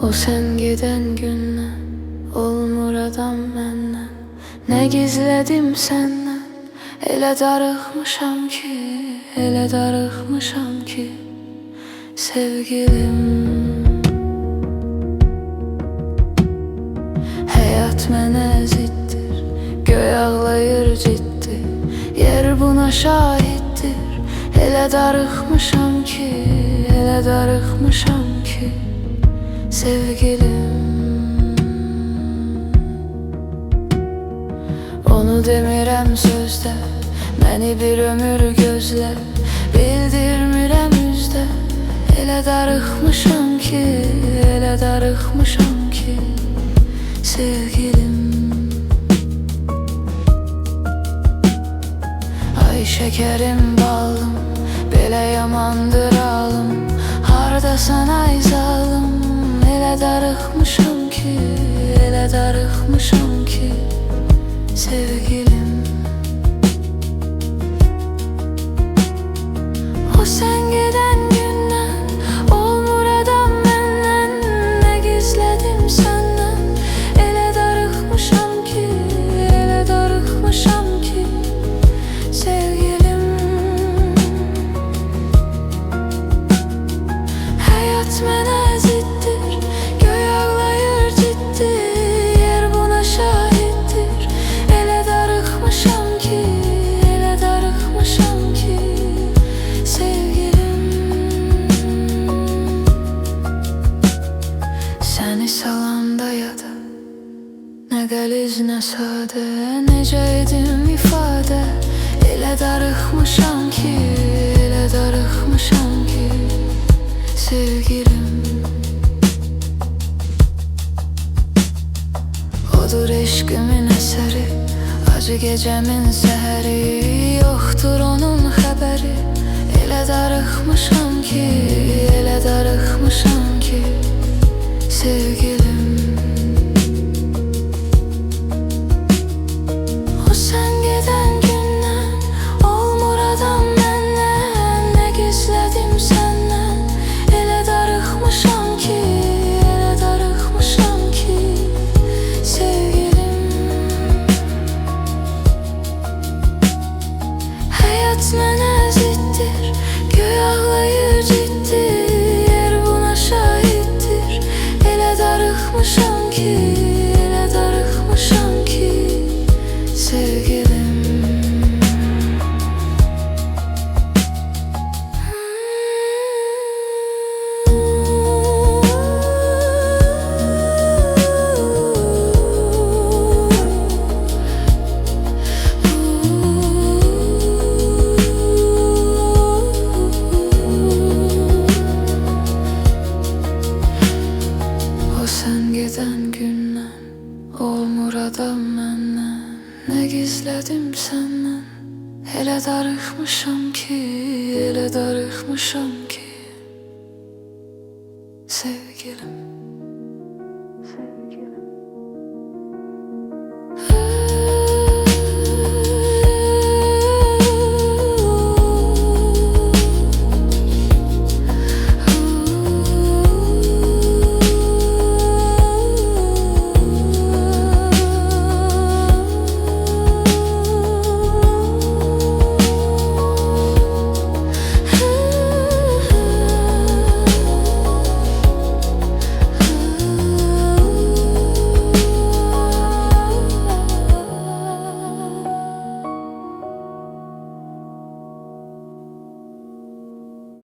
O sen giden gündən olmur adam məndən. Nə gizlədim səndən, elə darıxmışam ki, elə darıxmışam ki, sevgilim. Həyat mənə ziddir, göy ağlayır ciddi, yer buna şahiddir. Elə darıxmışam ki, elə darıxmışam ki, sevgilim. Onu demirəm sözdə, məni bir ömür gözlə, bildirmirəm üzdə. Elə darıxmışam ki, elə darıxmışam ki, sevgilim. Ay şəkərim balım, belə yamandır alım. Hardasan ay zalım, elə darıxmışam ki, elə darıxmışam ki, sevgilim. O sen giden gündən olmur adam məndən. Nə gizlədim səndən, elə darıxmışam ki, elə darıxmışam ki, sevgilim. Həyat mənə ziddir, göy ağlayır ciddi, yer buna şahiddir. Elə darıxmışam ki, elə darıxmışam ki, sevgilim. Səni salanda yada, nə qəliz nə sadə, necə edim ifadə. Elə darıxmışam ki, elə darıxmışam ki, sevgilim. Odur eşqimin əsəri, acı gecəmin səhəri, yoxdur onun xəbəri. Elə darıxmışam ki, elə darıxmışam ki, sevgilim. O sen geden gündən olmur adam məndən. Nə gizlədim səndən, elə darıxmışam ki, elə darıxmışam ki, sevgilim. Həyat mənə ziddir, göy ağlayır ciddi, yer buna şahiddir. Elə darıxmışam ki, elə darıxmışam ki, sevgilim. O sen giden gündən olmur adam məndən. Nə gizlədim səndən, elə darıxmışam ki, elə darıxmışam ki, sevgilim.